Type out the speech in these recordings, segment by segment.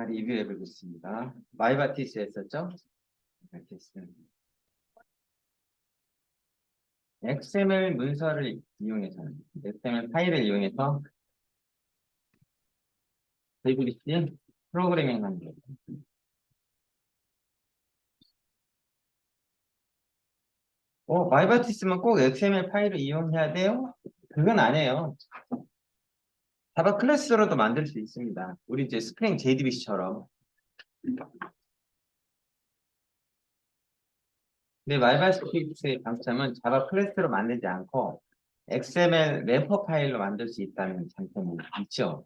리뷰해 보겠습니다. 마이바티스 했었죠? 마이바티스. XML 문서를 이용해서, XML 파일을 이용해서 JVC 프로그래밍 하는 거예요. 마이바티스만 꼭 XML 파일을 이용해야 돼요? 그건 아니에요. 자바 클래스로도 만들 수 있습니다. 우리 이제 스프링 JDBC처럼. 근데 마이바티스의 장점은 자바 클래스로 만들지 않고 XML 래퍼 파일로 만들 수 있다는 장점이 있죠.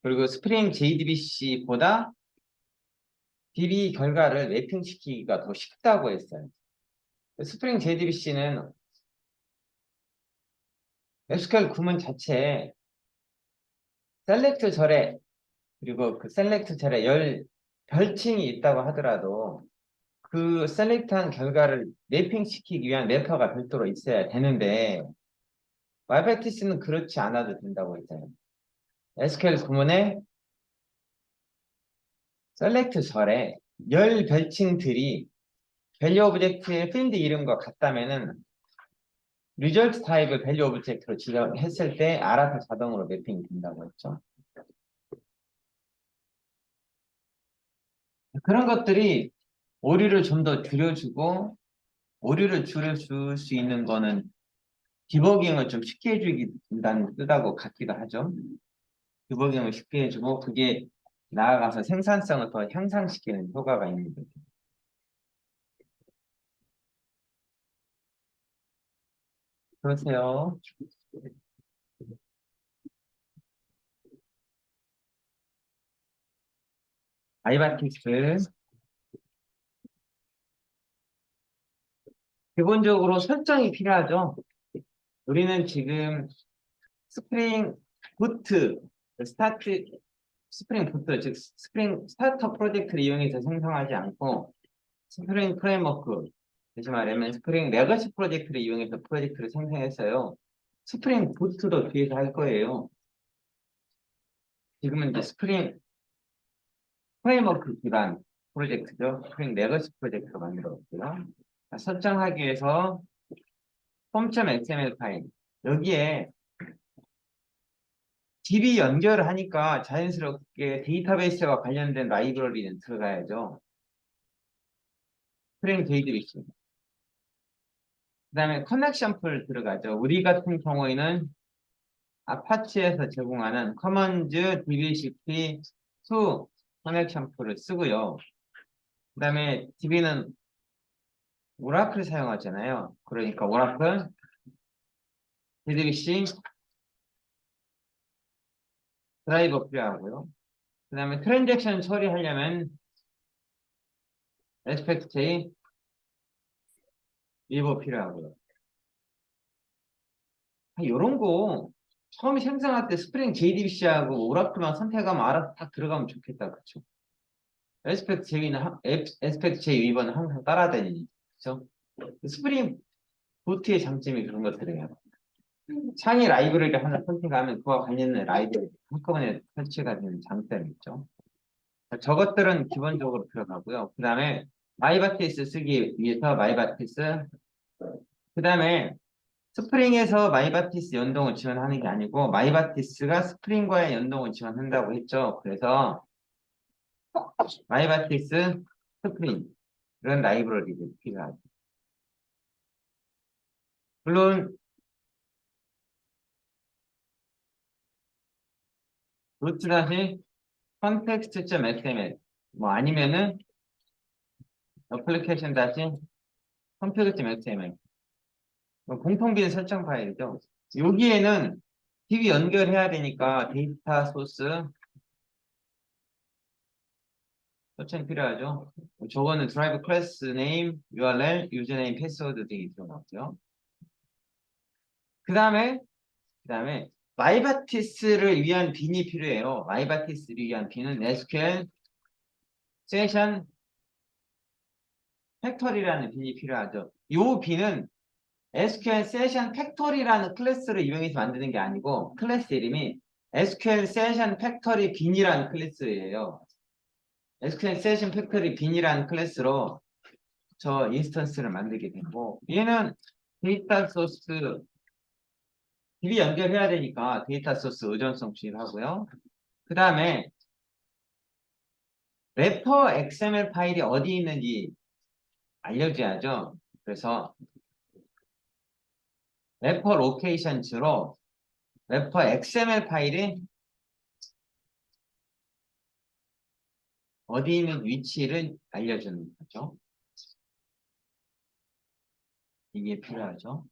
그리고 스프링 JDBC보다 DB 결과를 맵핑시키기가 더 쉽다고 했어요. 스프링 JDBC는 SQL 구문 자체에 셀렉트 절에 그리고 그 셀렉트 절에 열 별칭이 있다고 하더라도 그 셀렉트한 결과를 맵핑시키기 위한 래퍼가 별도로 있어야 되는데 마이바티스는 그렇지 않아도 된다고 했잖아요. SQL 구문에 셀렉트 절에 열 별칭들이 밸류 오브젝트의 필드 이름과 같다면은 리절트 타입을 밸류 오브젝트로 지정했을 때 알아서 자동으로 매핑이 된다고 했죠. 그런 것들이 오류를 좀 더 줄여주고 오류를 줄여줄 수 있는 거는 디버깅을 좀 쉽게 해주긴다는 뜻하고 같기도 하죠. 디버깅을 쉽게 해주고 그게 나아가서 생산성을 더 향상시키는 효과가 있는 거죠. 그러세요. 아이바틱스 기본적으로 설정이 필요하죠. 우리는 지금 스프링 부트 스타트 스프링 부트 즉 스프링 스타터 프로젝트를 이용해서 생성하지 않고 스프링 프레임워크 다시 말하면 스프링 레거시 프로젝트를 이용해서 프로젝트를 생성했어요. 스프링 부트도 뒤에서 할 거예요. 지금은 이제 스프링 프레임워크 기반 프로젝트죠. 스프링 레거시 프로젝트로 만들었고요. 설정하기 위해서 폼.xml 파일 여기에 DB 연결을 하니까 자연스럽게 데이터베이스와 관련된 라이브러리는 들어가야죠. 스프링 JDBC. 그 다음에 커넥션 풀 들어가죠. 우리 같은 경우에는 아파치에서 제공하는 커먼즈 DBCP2 커넥션 풀을 쓰고요. 그 다음에 DB는 오라클 사용하잖아요. 그러니까 오라클 JDBC 드라이버 필요하고요. 그 다음에 트랜잭션 처리하려면 SPECT-J 리버 필요하고요. 이런 거 처음에 생성할 때 스프링 JDBC하고 오라클만 선택하면 알아서 딱 들어가면 좋겠다. 그렇죠? 에스펙트 J 위번은 항상 따라다니니. 그렇죠? 스프링 보트의 장점이 그런 것들이에요. 창의 라이브러리를 하나 선택하면 그와 관련된 라이브러리 한꺼번에 설치가 되는 장점이 있죠. 저것들은 기본적으로 들어가고요. 그 다음에 마이바티스 쓰기 위해서 마이바티스 그 다음에 스프링에서 마이바티스 연동을 지원하는 게 아니고 마이바티스가 스프링과의 연동을 지원한다고 했죠. 그래서 마이바티스 스프링 이런 라이브러리들이 필요하죠. 물론 루트 다시 context.xml 뭐 아니면은 어플리케이션 다시 config.xml 공통비는 설정 파일이죠. 여기에는 DB 연결해야 되니까 데이터 소스 설정이 필요하죠. 저거는 드라이브 클래스 네임, URL, 유저네임, 패스워드 등이 들어가고요. 그 다음에 마이바티스를 위한 빈이 필요해요. 마이바티스를 위한 빈은 SQL 세션 팩토리라는 빈이 필요하죠. 이 빈은 SQL 세션 팩토리라는 클래스를 이용해서 만드는 게 아니고 클래스 이름이 SQL 세션 팩토리 빈이라는 클래스예요. SQL 세션 팩토리 빈이라는 클래스로 저 인스턴스를 만들게 되고 얘는 데이터 소스 길이 연결해야 되니까 데이터 소스 의존성 주입하고요. 그 다음에 래퍼 XML 파일이 어디 있는지 알려줘야죠. 그래서 래퍼 로케이션 주로 래퍼 XML 파일이 어디 있는 위치를 알려주는 거죠. 이게 필요하죠.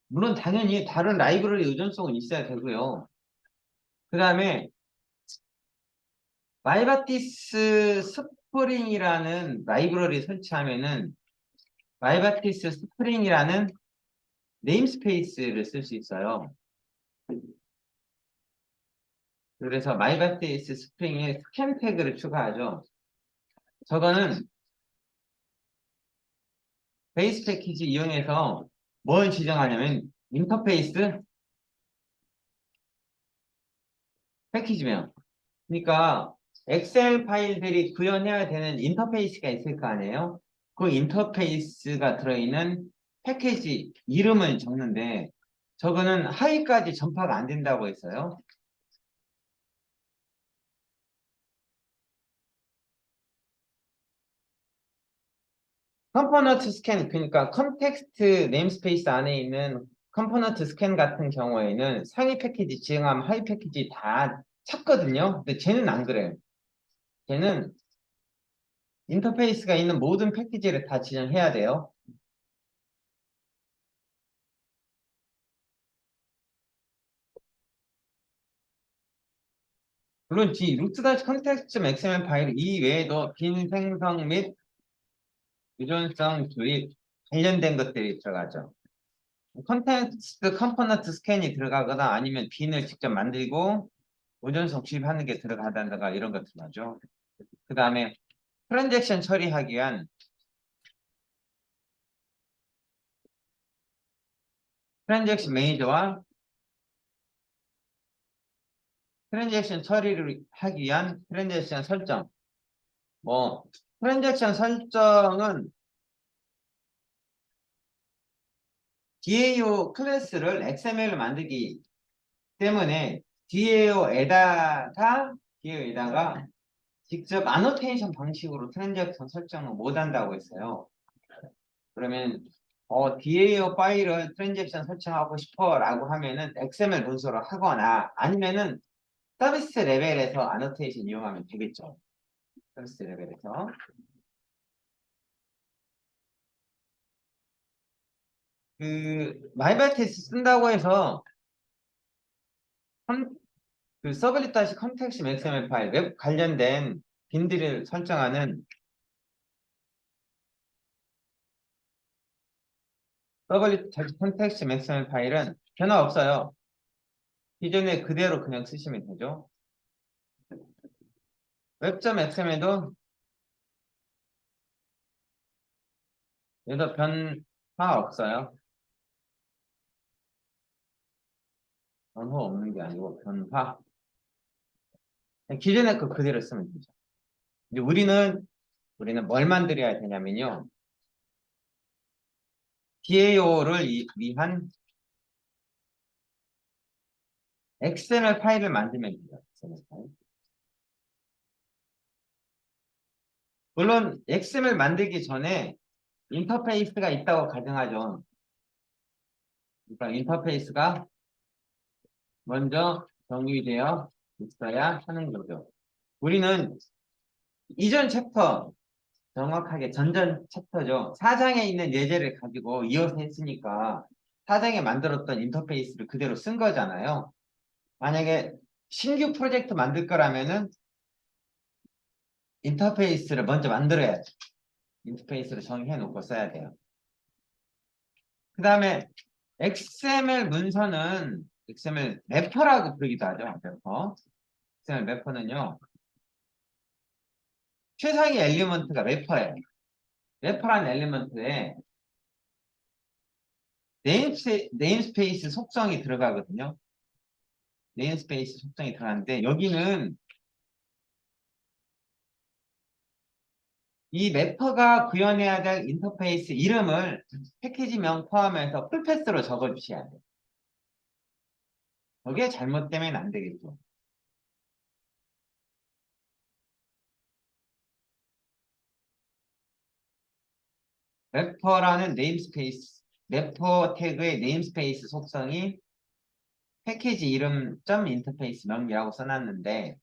물론 당연히 다른 라이브러리 의존성은 있어야 되고요. 그 다음에 마이바티스 스프링이라는 라이브러리 설치하면은 마이바티스 스프링이라는 네임스페이스를 쓸 수 있어요. 그래서 마이바티스 스프링에 스캔 태그를 추가하죠. 저거는 베이스 패키지 이용해서 뭘 지정하냐면 인터페이스 패키지명. 그러니까 엑셀 파일들이 구현해야 되는 인터페이스가 있을 거 아니에요? 그 인터페이스가 들어있는 패키지 이름을 적는데 저거는 하위까지 전파가 안 된다고 했어요. 컴포넌트 스캔, 그러니까 컨텍스트 네임스페이스 안에 있는 컴포넌트 스캔 같은 경우에는 상위 패키지 지정하면 하위 패키지 다 찾거든요. 근데 쟤는 안 그래요. 쟤는 인터페이스가 있는 모든 패키지를 다 지정해야 돼요. 물론 이 루트 다시 컨텍스트 XML 파일 이외에도 빈 생성 및 유전성 조립 관련된 것들이 들어가죠. 컨텍스트 컴포넌트 스캔이 들어가거나 아니면 빈을 직접 만들고 유전성 주입하는 게 들어가다가 이런 것 들어가죠. 그 다음에 트랜잭션 처리하기 위한 트랜잭션 매니저와 트랜잭션 처리를 하기 위한 트랜잭션 설정. 뭐 트랜잭션 설정은 DAO 클래스를 XML로 만들기 때문에 DAO에다가 직접 아노테이션 방식으로 트랜잭션 설정을 못 한다고 했어요. 그러면 DAO 파일을 트랜잭션 설정하고 싶어라고 하면은 XML 문서로 하거나 아니면은 서비스 레벨에서 아노테이션 이용하면 되겠죠. 서비스 레벨에서. 그 마이바테스 쓴다고 해서 그 서블릿 다시 컨텍스트 XML 파일 웹 관련된 빈들을 설정하는 서블릿 다시 컨텍스트 XML 파일은 변화 없어요. 기존에 그대로 그냥 쓰시면 되죠. 웹.xml도 얘도 변화 없어요. 변화 없는 게 아니고 변화. 기존에 그 그대로 쓰면 되죠. 이제 우리는 뭘 만들어야 되냐면요. DAO를 위한 XML 파일을 만들면 돼요. XML 파일. 물론 XML 만들기 전에 인터페이스가 있다고 가정하죠. 그러니까 인터페이스가 먼저 정의되어 있어야 하는 거죠. 우리는 이전 챕터, 정확하게 전전 챕터죠. 4장에 있는 예제를 가지고 이어서 했으니까 4장에 만들었던 인터페이스를 그대로 쓴 거잖아요. 만약에 신규 프로젝트 만들 거라면은 인터페이스를 먼저 만들어야 돼. 인터페이스를 정의해 놓고 써야 돼요. 그 다음에 XML 문서는 XML 래퍼라고 부르기도 하죠. 래퍼. XML 래퍼는요. 최상위 엘리먼트가 래퍼예요. 래퍼라는 엘리먼트에 네임스페이스 속성이 들어가거든요. 네임스페이스 속성이 들어가는데 여기는 이 래퍼가 구현해야 될 인터페이스 이름을 패키지명 포함해서 풀패스로 적어주셔야 돼요. 그게 잘못되면 안 되겠죠. 래퍼라는 네임스페이스, 래퍼 태그의 네임스페이스 속성이 패키지 이름 점 인터페이스 명이라고 써놨는데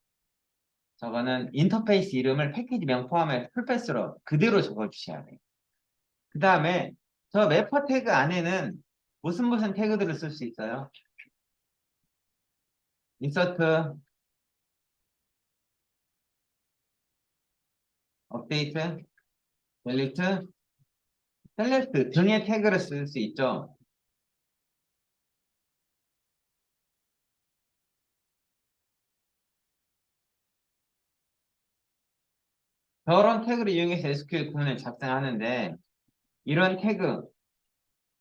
저거는 인터페이스 이름을 패키지 명 포함해서 풀패스로 그대로 적어주셔야 돼요. 그 다음에 저 래퍼 태그 안에는 무슨 태그들을 쓸 수 있어요? 인서트, 업데이트, 델리트, 셀렉트 등의 태그를 쓸 수 있죠. 저런 태그를 이용해서 SQL 구문을 작성하는데 이런 태그,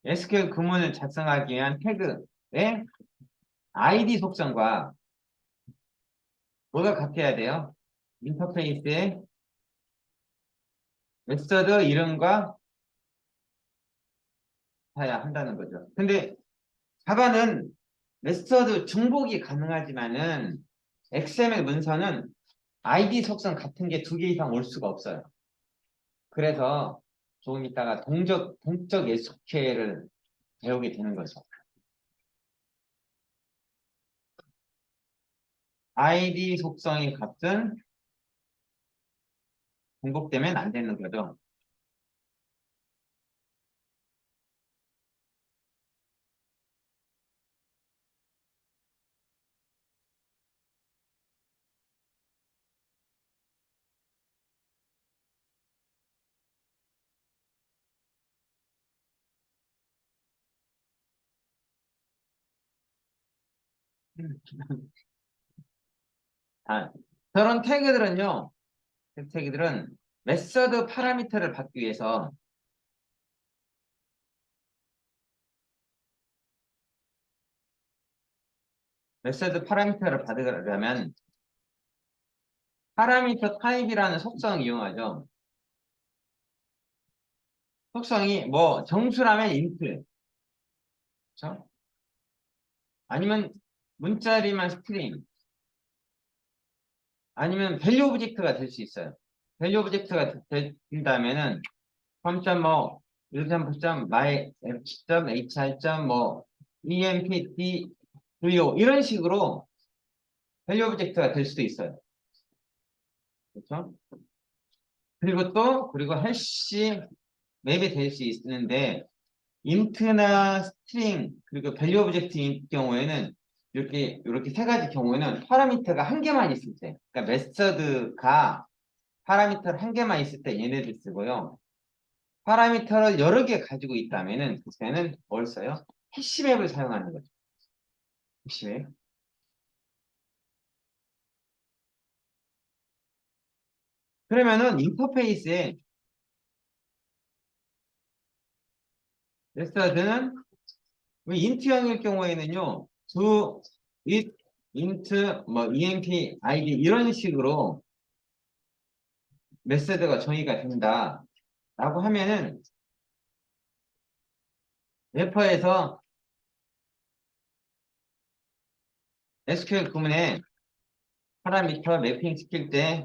SQL 구문을 작성하기 위한 태그의 ID 속성과 뭐가 같아야 돼요? 인터페이스의 메서드 이름과 같아야 한다는 거죠. 근데 자바는 메서드 중복이 가능하지만은 XML 문서는 ID 속성 같은 게 두 개 이상 올 수가 없어요. 그래서 조금 있다가 동적 SQL을 배우게 되는 거죠. ID 속성이 같은 중복되면 안 되는 거죠. 아, 저런 태그들은요, 그 태그들은 메서드 파라미터를 받기 위해서 메서드 파라미터를 받으려면 파라미터 타입이라는 속성을 이용하죠. 속성이 뭐 정수라면 인트, 그렇죠? 아니면 문자리만 스트링, 아니면 밸류 오브젝트가 될 수 있어요. 밸류 오브젝트가 된다면은 3.5, 1.9. my f.hr. 뭐 empt VO 이런 식으로 밸류 오브젝트가 될 수도 있어요. 그렇죠? 그리고 해시 맵이 될 수 있는데 인트나 스트링 그리고 밸류 오브젝트인 경우에는 이렇게 세 가지 경우에는 파라미터가 한 개만 있을 때, 그러니까 메서드가 파라미터를 한 개만 있을 때 얘네들 쓰고요. 파라미터를 여러 개 가지고 있다면은 그때는 뭘 써요? 해시맵을 사용하는 거죠. 해시맵. 그러면은 인터페이스에 메서드는 인트형일 경우에는요, to, it, int, 뭐 emp, id 이런 식으로 메서드가 정의가 된다라고 하면은 래퍼에서 SQL 구문에 파라미터 매핑 시킬 때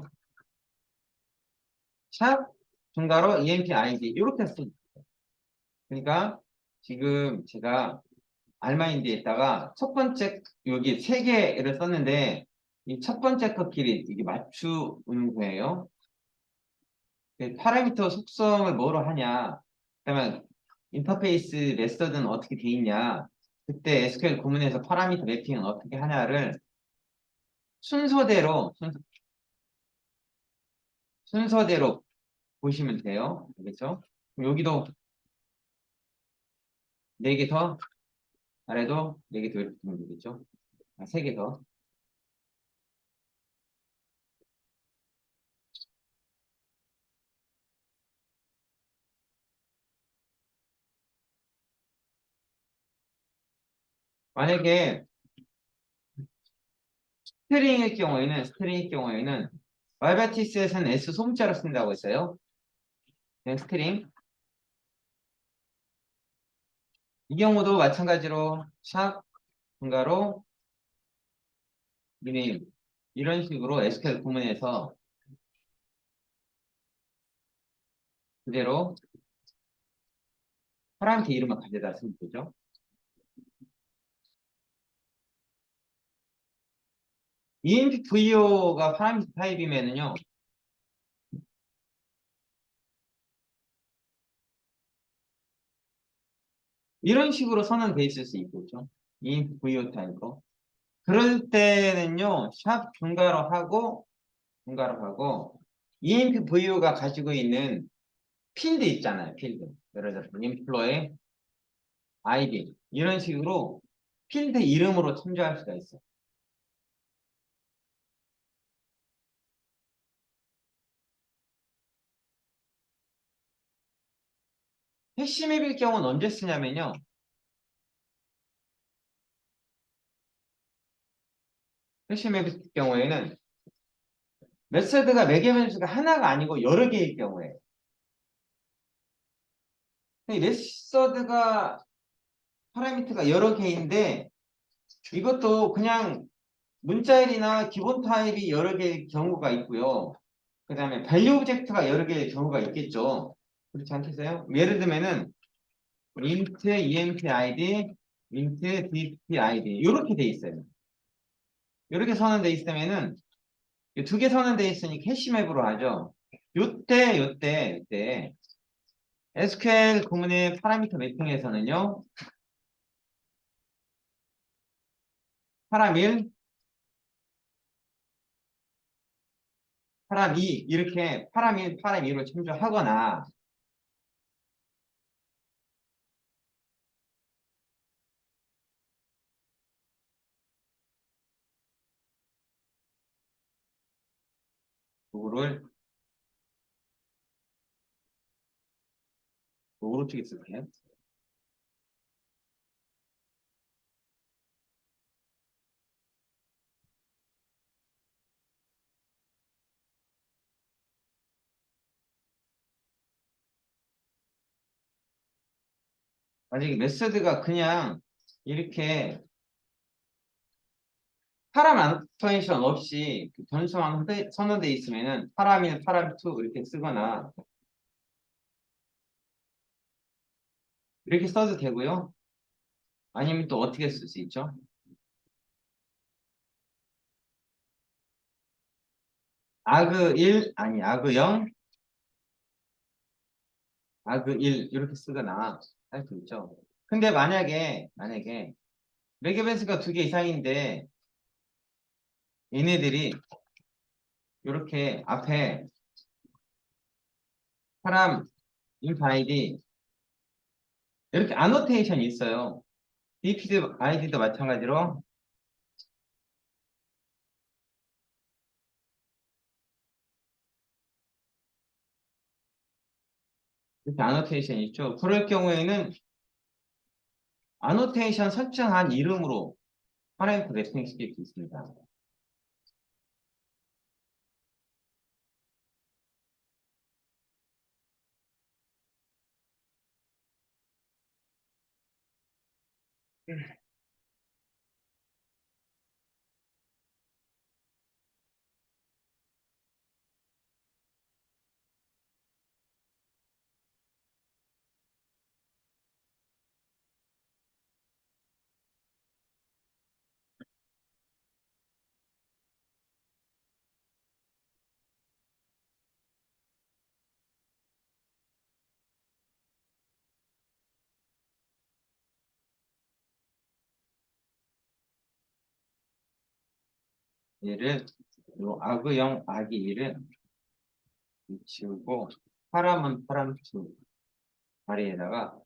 샵 중괄호 emp id 이렇게 쓰. 그러니까 지금 제가 알마인드에다가 첫 번째 여기 세 개를 썼는데 이 첫 번째 컷끼리 이게 맞추는 거예요. 그 파라미터 속성을 뭐로 하냐? 그러면 인터페이스 메서드는 어떻게 돼 있냐? 그때 SQL 구문에서 파라미터 매핑은 어떻게 하냐를 순서대로 순서대로 보시면 돼요. 알겠죠? 그럼 여기도 4개 더, 아래도 4개 더 이렇게 보면 되겠죠? 아, 3개 더. 만약에 스트링일 경우에는 말바티스에서는 S 소문자로 쓴다고 했어요. 그냥 스트링. 이 경우도 마찬가지로 샵 분가로 리네임 이런 식으로 SQL 구문에서 그대로 파란색 이름을 가져다 쓰면 되죠. EMP VO가 파란색 타입이면은요. 이런 식으로 선언돼 있을 수 있겠죠. EMP VO 타입으로. 그럴 때는요. 샵 중괄호 하고 EMP VO가 가지고 있는 필드 있잖아요. 필드. 예를 들어서 인플로의 아이디 이런 식으로 필드 이름으로 참조할 수가 있어요. 핵심 앱일 경우는 언제 쓰냐면요. 핵심 앱일 경우에는 메서드가 매개 변수가 하나가 아니고 여러 개일 경우에 이 메서드가 파라미터가 여러 개인데 이것도 그냥 문자일이나 기본 타입이 여러 개의 경우가 있고요. 그 다음에 밸류 오브젝트가 여러 개의 경우가 있겠죠. 그렇지 않겠어요? 예를 들면은 int emp id, int dp id 이렇게 돼 있어요. 이렇게 선언돼 있으면은 두 개 선언돼 있으니 캐시맵으로 하죠. 요때 SQL 구문의 파라미터 매핑에서는요. 파람1, 파람2 이렇게 파람1, 파람2로 참조하거나 도구를 오른쪽에 쓸게요. 만약에 메서드가 그냥 이렇게 파람 안노테이션 없이 그 변수만 선언돼 있으면은 파람1, 파람2 이렇게 쓰거나 이렇게 써도 되고요. 아니면 또 어떻게 쓸 수 있죠? 아그1 아니 아그0 아그1 이렇게 쓰거나 할 수 있죠. 근데 만약에 매개변수가 두 개 이상인데 얘네들이 이렇게 앞에 사람 인파이디 이렇게 아노테이션이 있어요. DPD 아이디도 마찬가지로 이렇게 아노테이션이 있죠. 그럴 경우에는 아노테이션 설정한 이름으로 파라미터 랩핑 시킬 수 있습니다. 얘를 요 아그0 아기1을 지우고 파람은 파람2 아래에다가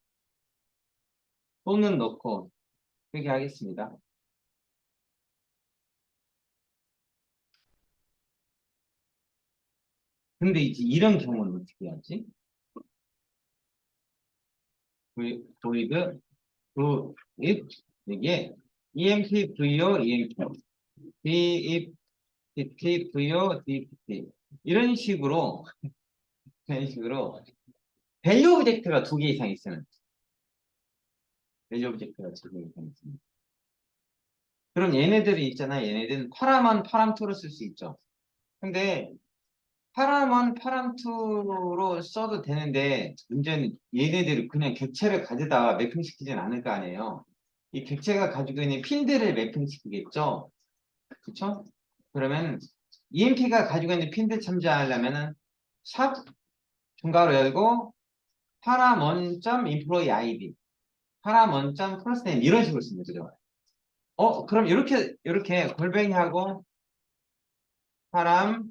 또는 넣고 표기하겠습니다. 근데 이제 이런 경우는 어떻게 하지? void 그 if 이게 emp vo emp if dt vo dt 이런 식으로 밸류 오브젝트가 두 개 이상 있으면 밸류 오브젝트가 두 개 이상 있으면 그럼 얘네들이 있잖아. 얘네들은 파라만 파람2로 쓸 수 있죠. 근데 파라만 파람2로 써도 되는데 문제는 얘네들이 그냥 객체를 가져다 매핑시키진 않을 거 아니에요. 이 객체가 가지고 있는 필드를 매핑시키겠죠. 그쵸? 그러면 EMP가 가지고 있는 필드 참조하려면은 샵 중괄호 열고 파라먼.employee id 파라먼.firstname 이런 식으로 쓰면 되죠. 그럼 이렇게 골뱅이하고 파람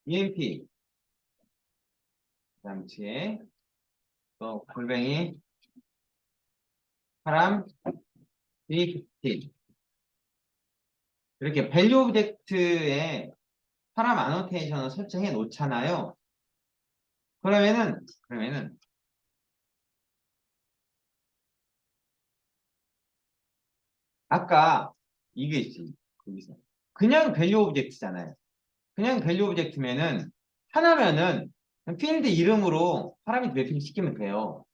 EMP 그다음 뒤에 또 골뱅이 파람 B15 이렇게 밸류 오브젝트에 파람 아노테이션을 설정해 놓잖아요. 그러면은 아까 이게 있지. 거기서 그냥 밸류 오브젝트잖아요. 그냥 밸류 오브젝트면은 하나면은 필드 이름으로 파라미터 매핑 시키면 돼요.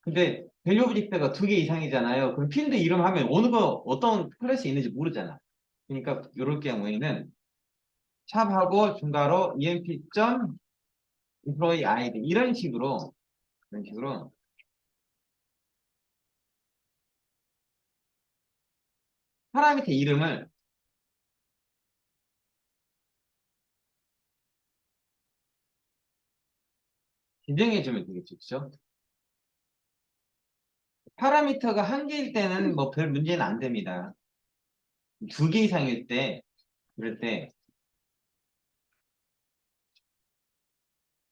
근데 밸류 오브젝트가 두 개 이상이잖아요. 그럼 필드 이름 하면 어떤 클래스 있는지 모르잖아. 그러니까 이럴 경우에는 샵하고 중괄호 emp.employee id 이런 식으로 파라미터 이름을 지정해 주면 되겠죠. 그죠? 파라미터가 한 개일 때는 뭐 별 문제는 안 됩니다. 두 개 이상일 때 그럴 때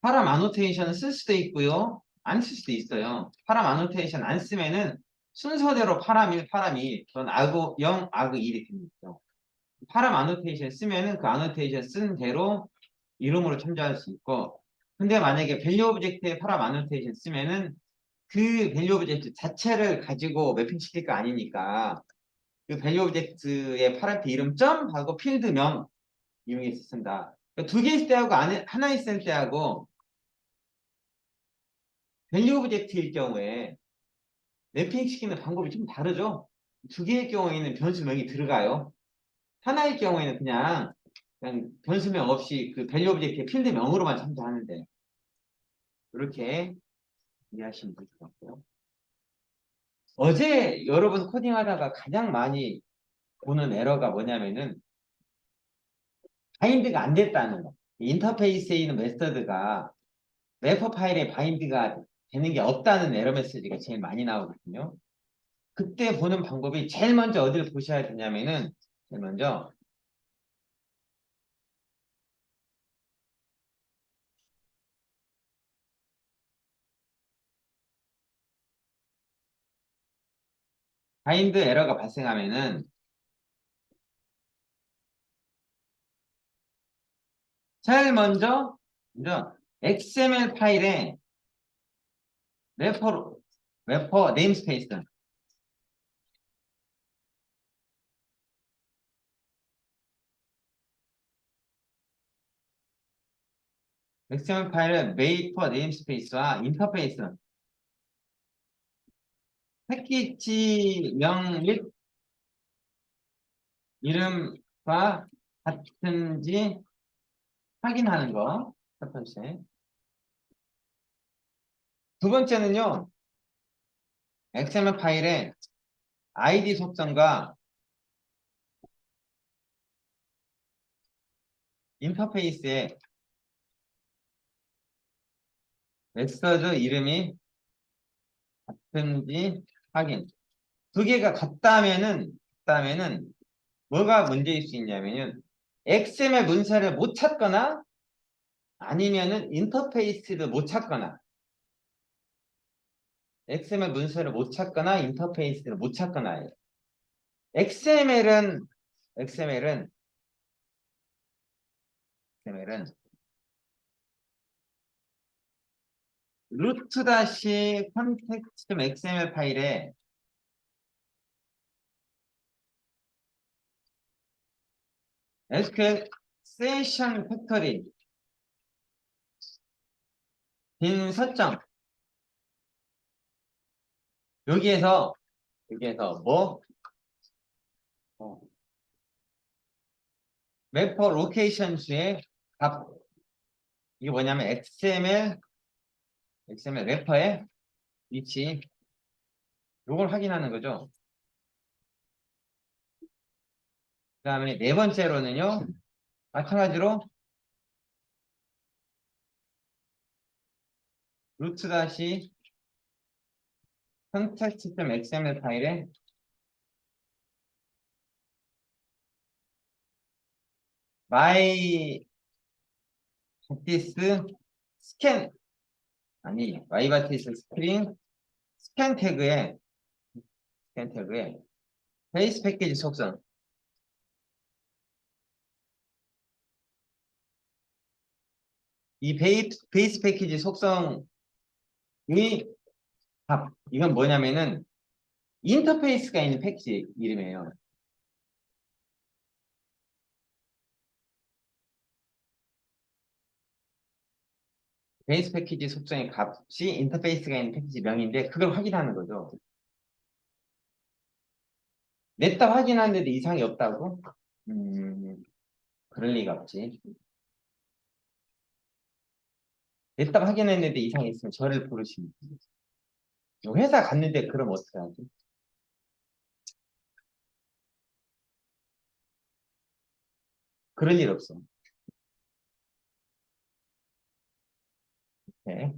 파람 아노테이션을 쓸 수도 있고요. 안 쓸 수도 있어요. 파람 아노테이션 안 쓰면은 순서대로 파람 1, 파람 2, 그건 아그 0, 아그 1이 됩니다. 파람 아노테이션 쓰면은 그 아노테이션 쓴 대로 이름으로 참조할 수 있고 근데 만약에 밸류 오브젝트에 파람 아노테이션 쓰면은 그 밸류 오브젝트 자체를 가지고 매핑 시킬 거 아니니까 그 밸류 오브젝트의 파라미터 이름 점 하고 필드명 이용해서 쓴다. 두 개 있을 때하고 하나 있을 때하고 밸류 오브젝트일 경우에 맵핑 시키는 방법이 좀 다르죠. 두 개의 경우에는 변수명이 들어가요. 하나의 경우에는 그냥 변수명 없이 그 밸류 오브젝트의 필드명으로만 참조하는데 이렇게 이해하시면 될 것 같고요. 어제 여러분 코딩하다가 가장 많이 보는 에러가 뭐냐면은 바인드가 안 됐다는 거. 인터페이스에 있는 메서드가 래퍼 파일에 바인드가 되는 게 없다는 에러 메시지가 제일 많이 나오거든요. 그때 보는 방법이 제일 먼저 어디를 보셔야 되냐면은 제일 먼저 바인드 에러가 발생하면은 제일 먼저 XML 파일에 래퍼 네임스페이스 XML 파일은 래퍼 네임스페이스와 인터페이스 패키지명 및 이름과 같은지 확인하는 거. 첫 번째. 두 번째는요. XML 파일에 ID 속성과 인터페이스에 메서드 이름이 같은지 확인. 두 개가 같다면은 뭐가 문제일 수 있냐면은 XML 문서를 못 찾거나 아니면은 인터페이스를 못 찾거나 XML 문서를 못 찾거나 인터페이스를 못 찾거나예요. XML은 루트 다시 컨텍스트 XML 파일에 SQL 세션 팩토리 빈 설정 여기에서 뭐 어, 래퍼 로케이션 수의 값 이게 뭐냐면 XML 래퍼의 위치 요걸 확인하는 거죠. 그다음에 네 번째로는요. 마찬가지로 루트 다시 context.xml 파일에 my batis scan 아니 my batis string 스캔 태그에 베이스 패키지 속성 이 베이스 패키지 속성이 이건 뭐냐면은 인터페이스가 있는 패키지 이름이에요. 베이스 패키지 속성의 값이 인터페이스가 있는 패키지 명인데 그걸 확인하는 거죠. 냈다 확인하는데도 이상이 없다고? 그럴 리가 없지. 냈다 확인했는데 이상이 있으면 저를 부르시면 돼요. 회사 갔는데 그럼 어떻게 하지? 그럴 일 없어. 네.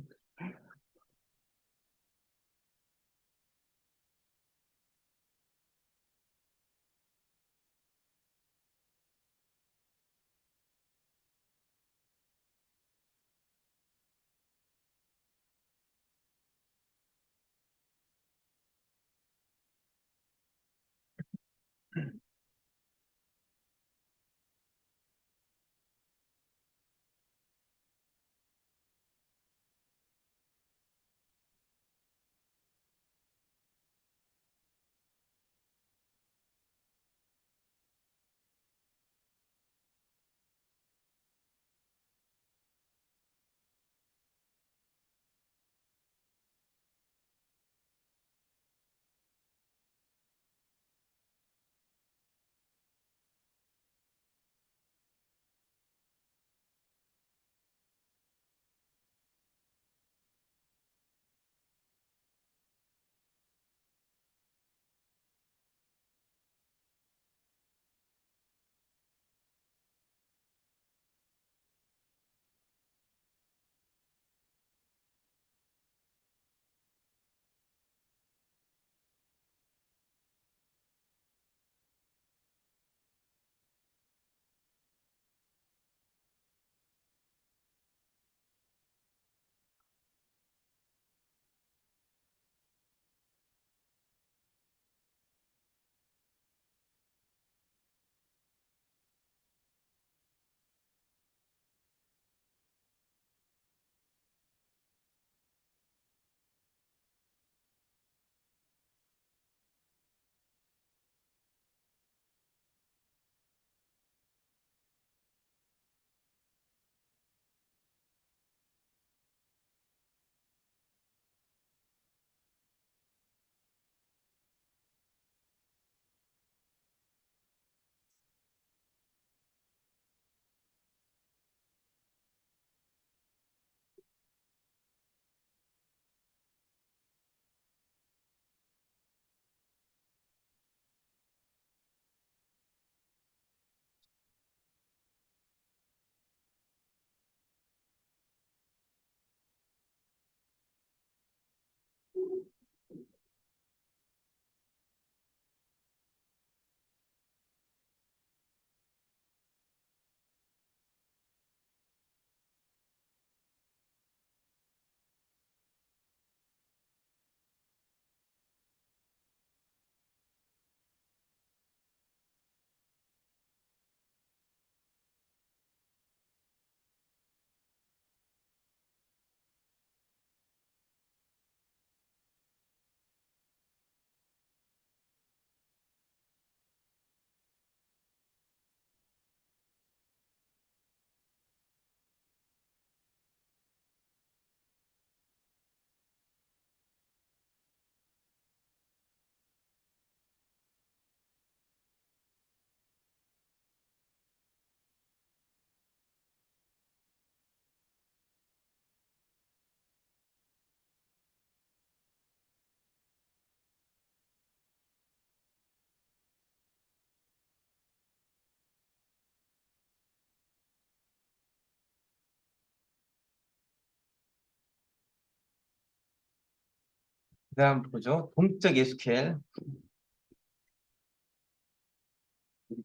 그다음 보죠. 동적 SQL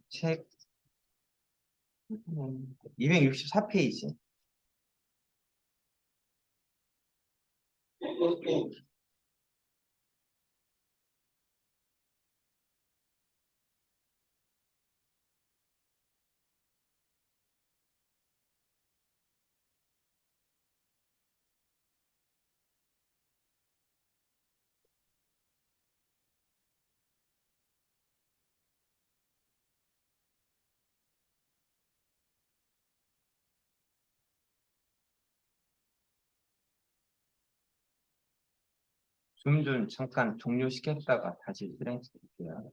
책 264페이지. 좀 잠깐 종료시켰다가 다시 실행시킬게요.